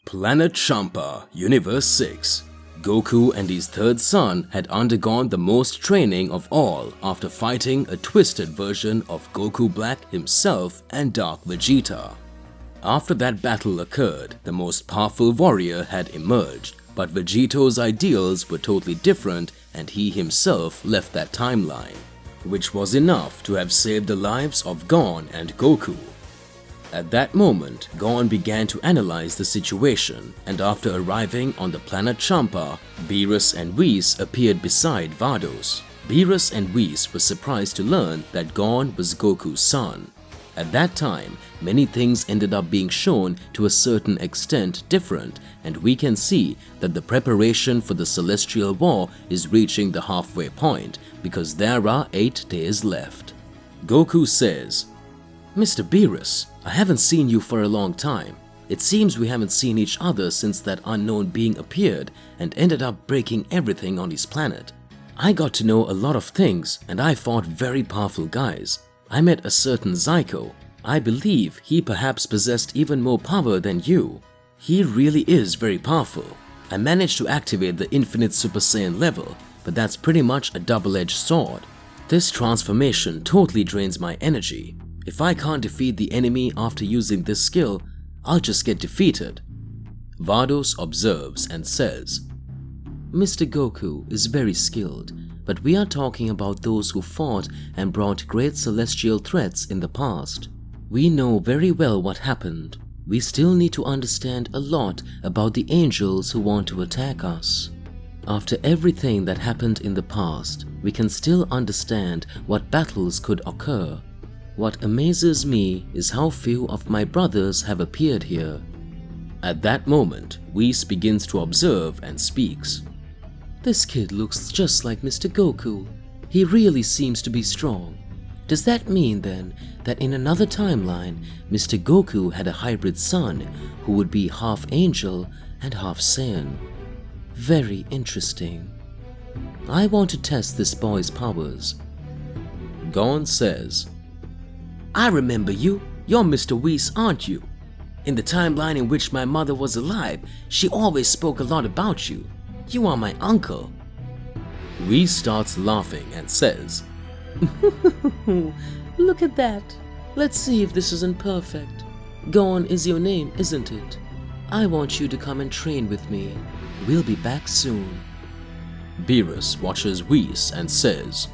Planet Champa, Universe 6. Goku and his third son had undergone the most training of all after fighting a twisted version of Goku Black himself and Dark Vegeta. After that battle occurred, the most powerful warrior had emerged, but Vegeto's ideals were totally different and he himself left that timeline, which was enough to have saved the lives of Gon and Goku. At that moment, Gon began to analyze the situation, and after arriving on the planet Champa, Beerus and Whis appeared beside Vados. Beerus and Whis were surprised to learn that Gon was Goku's son. At that time, many things ended up being shown to a certain extent different, and we can see that the preparation for the Celestial War is reaching the halfway point because there are 8 days left. Goku says, "Mr. Beerus, I haven't seen you for a long time. It seems we haven't seen each other since that unknown being appeared and ended up breaking everything on his planet. I got to know a lot of things and I fought very powerful guys. I met a certain Zyko. I believe he perhaps possessed even more power than you. He really is very powerful. I managed to activate the Infinite Super Saiyan level, but that's pretty much a double-edged sword. This transformation totally drains my energy. If I can't defeat the enemy after using this skill, I'll just get defeated." Vados observes and says, "Mr. Goku is very skilled, but we are talking about those who fought and brought great celestial threats in the past. We know very well what happened. We still need to understand a lot about the angels who want to attack us. After everything that happened in the past, we can still understand what battles could occur. What amazes me is how few of my brothers have appeared here." At that moment, Whis begins to observe and speaks. "This kid looks just like Mr. Goku. He really seems to be strong. Does that mean then that in another timeline, Mr. Goku had a hybrid son who would be half angel and half Saiyan? Very interesting. I want to test this boy's powers." Gon says, "I remember you. You're Mr. Whis, aren't you? In the timeline in which my mother was alive, she always spoke a lot about you. You are my uncle." Whis starts laughing and says, "Look at that. Let's see if this isn't perfect. Gon is your name, isn't it? I want you to come and train with me. We'll be back soon." Beerus watches Whis and says,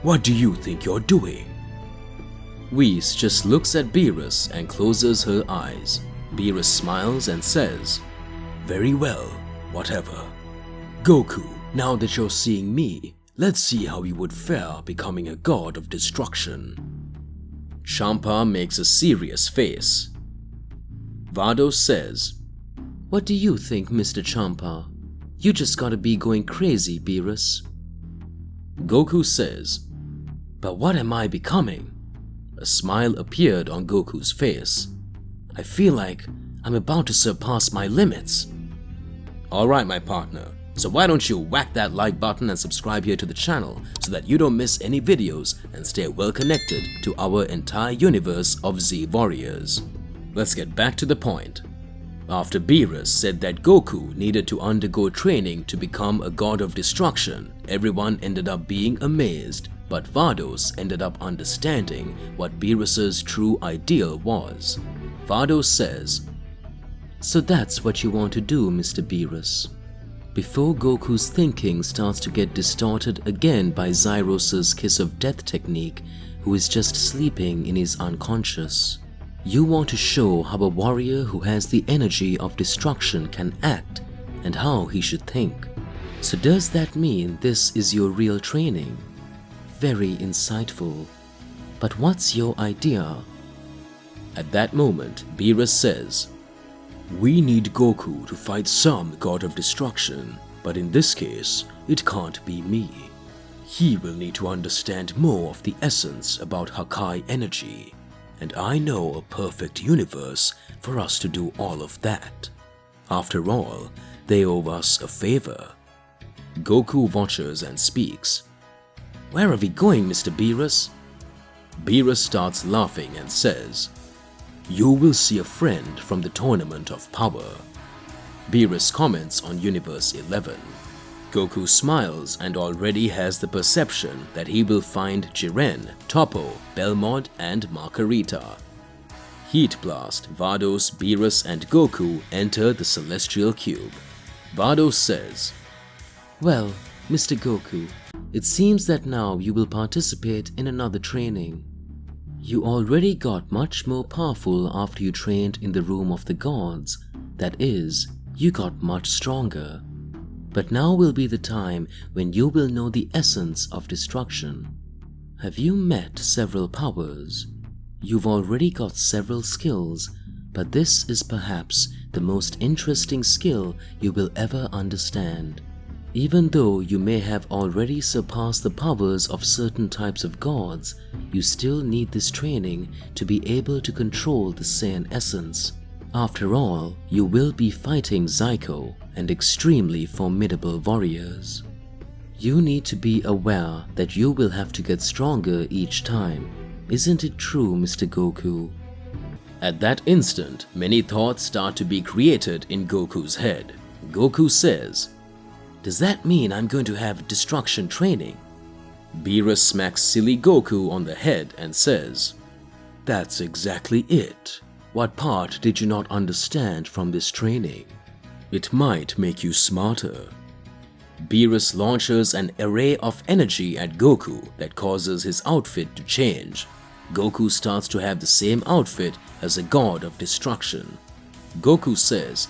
"What do you think you're doing?" Whis just looks at Beerus and closes her eyes. Beerus smiles and says, "Very well, whatever. Goku, now that you're seeing me, let's see how you would fare becoming a god of destruction." Champa makes a serious face. Vados says, "What do you think, Mr. Champa? You just gotta be going crazy, Beerus." Goku says, "But what am I becoming?" A smile appeared on Goku's face. "I feel like I'm about to surpass my limits." "Alright, my partner, so why don't you whack that like button and subscribe here to the channel so that you don't miss any videos and stay well connected to our entire universe of Z Warriors." Let's get back to the point. After Beerus said that Goku needed to undergo training to become a god of destruction, everyone ended up being amazed. But Vados ended up understanding what Beerus's true ideal was. Vados says, "So that's what you want to do, Mr. Beerus." Before Goku's thinking starts to get distorted again by Zyros's kiss of death technique, who is just sleeping in his unconscious. You want to show how a warrior who has the energy of destruction can act and how he should think. So does that mean this is your real training? Very insightful. But what's your idea? At that moment, Beerus says, "We need Goku to fight some god of destruction, but in this case, it can't be me. He will need to understand more of the essence about Hakai energy, and I know a perfect universe for us to do all of that. After all, they owe us a favor." Goku watches and speaks. "Where are we going, Mr. Beerus?" Beerus starts laughing and says, "You will see a friend from the Tournament of Power. Beerus comments on Universe 11. Goku smiles and already has the perception that he will find Jiren, Toppo, Belmont, and Marcarita. Heat Blast, Vados, Beerus, and Goku enter the Celestial Cube. Vados says, "Well, Mr. Goku, it seems that now you will participate in another training. You already got much more powerful after you trained in the Room of the Gods. That is, you got much stronger. But now will be the time when you will know the essence of destruction. Have you met several powers? You've already got several skills, but this is perhaps the most interesting skill you will ever understand. Even though you may have already surpassed the powers of certain types of gods, you still need this training to be able to control the Saiyan essence. After all, you will be fighting Zyko and extremely formidable warriors. You need to be aware that you will have to get stronger each time. Isn't it true, Mr. Goku?" At that instant, many thoughts start to be created in Goku's head. Goku says, "Does that mean I'm going to have destruction training?" Beerus smacks silly Goku on the head and says, "That's exactly it. What part did you not understand from this training? It might make you smarter." Beerus launches an array of energy at Goku that causes his outfit to change. Goku starts to have the same outfit as a god of destruction. Goku says,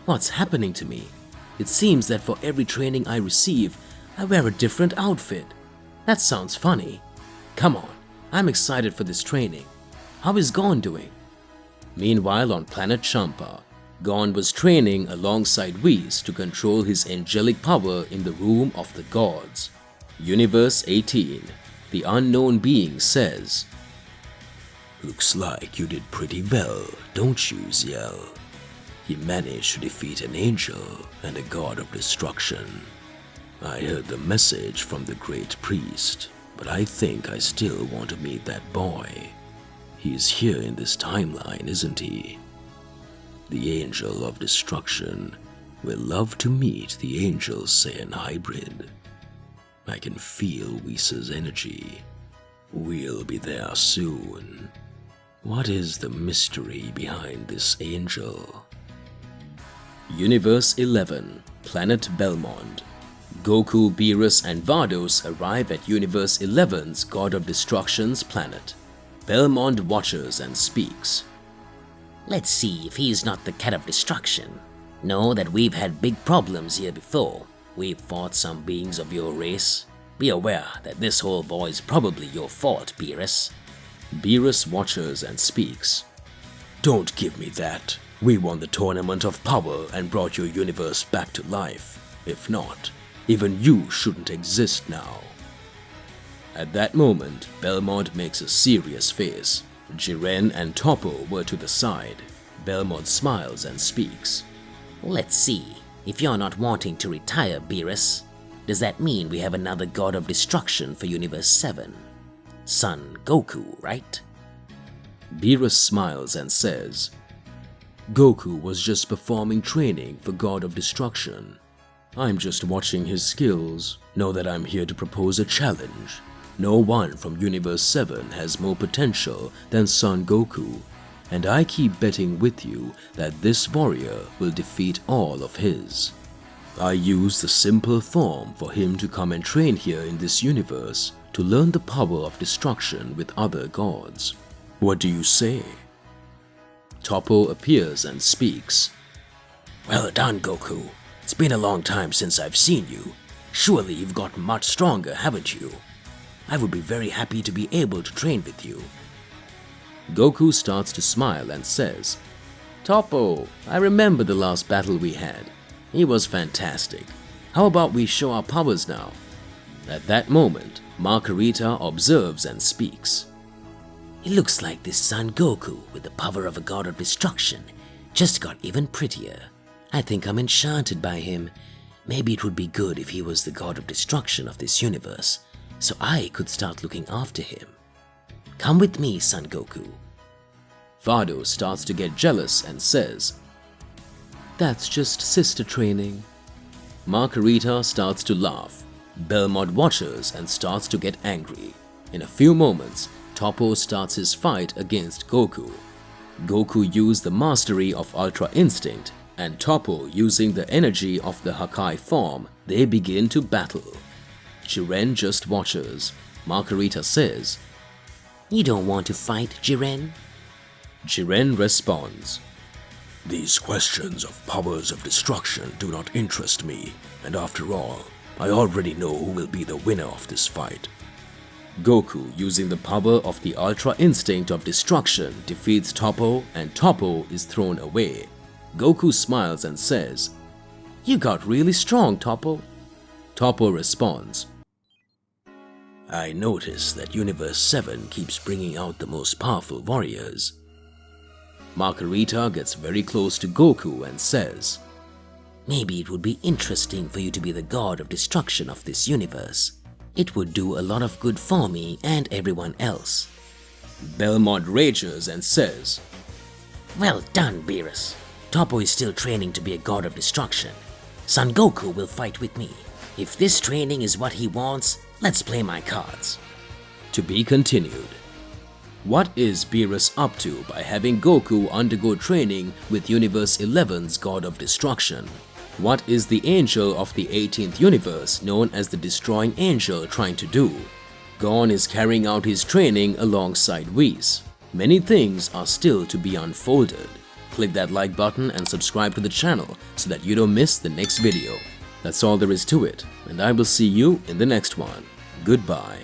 "What's happening to me? It seems that for every training I receive, I wear a different outfit. That sounds funny. Come on, I'm excited for this training. How is Gon doing?" Meanwhile, on planet Champa, Gon was training alongside Whis to control his angelic power in the Room of the Gods. Universe 18. The unknown being says, "Looks like you did pretty well, don't you, Ziel? You managed to defeat an angel and a god of destruction. I heard the message from the great priest, but I think I still want to meet that boy. He's here in this timeline, isn't he? The angel of destruction will love to meet the angel Saiyan hybrid. I can feel Whis' energy. We'll be there soon. What is the mystery behind this angel?" Universe 11. Planet Belmont. Goku, Beerus, and Vados arrive at Universe 11's God of Destruction's planet. Belmont watches and speaks. "Let's see if he's not the cat of destruction. Know that we've had big problems here before. We've fought some beings of your race. Be aware that this whole boy is probably your fault, Beerus." Beerus watches and speaks. "Don't give me that. We won the Tournament of Power and brought your universe back to life. If not, even you shouldn't exist now." At that moment, Belmont makes a serious face. Jiren and Toppo were to the side. Belmont smiles and speaks. "Let's see. If you're not wanting to retire, Beerus, does that mean we have another god of destruction for Universe 7? Son Goku, right?" Beerus smiles and says, "Goku was just performing training for God of Destruction. I'm just watching his skills. Know that I'm here to propose a challenge. No one from Universe 7 has more potential than Son Goku, and I keep betting with you that this warrior will defeat all of his. I use the simple form for him to come and train here in this universe to learn the power of destruction with other gods. What do you say?" Toppo appears and speaks. "Well done, Goku. It's been a long time since I've seen you. Surely you've gotten much stronger, haven't you? I would be very happy to be able to train with you." Goku starts to smile and says, "Toppo, I remember the last battle we had. He was fantastic. How about we show our powers now?" At that moment, Marcarita observes and speaks. "It looks like this Son Goku, with the power of a god of destruction, just got even prettier. I think I'm enchanted by him. Maybe it would be good if he was the god of destruction of this universe, so I could start looking after him. Come with me, Son Goku." Vados starts to get jealous and says, That's just sister training. Marcarita starts to laugh. Belmont watches and starts to get angry. In a few moments, Toppo starts his fight against Goku. Goku used the mastery of Ultra Instinct, and Toppo using the energy of the Hakai form, they begin to battle. Jiren just watches. Marcarita says, You don't want to fight, Jiren? Jiren responds, These questions of powers of destruction do not interest me, and after all, I already know who will be the winner of this fight. Goku, using the power of the Ultra Instinct of Destruction, defeats Toppo and Toppo is thrown away. Goku smiles and says, You got really strong, Toppo. Toppo responds, I notice that Universe 7 keeps bringing out the most powerful warriors. Marcarita gets very close to Goku and says, Maybe it would be interesting for you to be the god of destruction of this universe. It would do a lot of good for me and everyone else. Belmont rages and says, Well done, Beerus. Toppo is still training to be a god of destruction. Son Goku will fight with me. If this training is what he wants, let's play my cards. To be continued. What is Beerus up to by having Goku undergo training with Universe 11's God of Destruction? What is the Angel of the 18th Universe known as the Destroying Angel trying to do? Gon is carrying out his training alongside Whis. Many things are still to be unfolded. Click that like button and subscribe to the channel so that you don't miss the next video. That's all there is to it, and I will see you in the next one. Goodbye.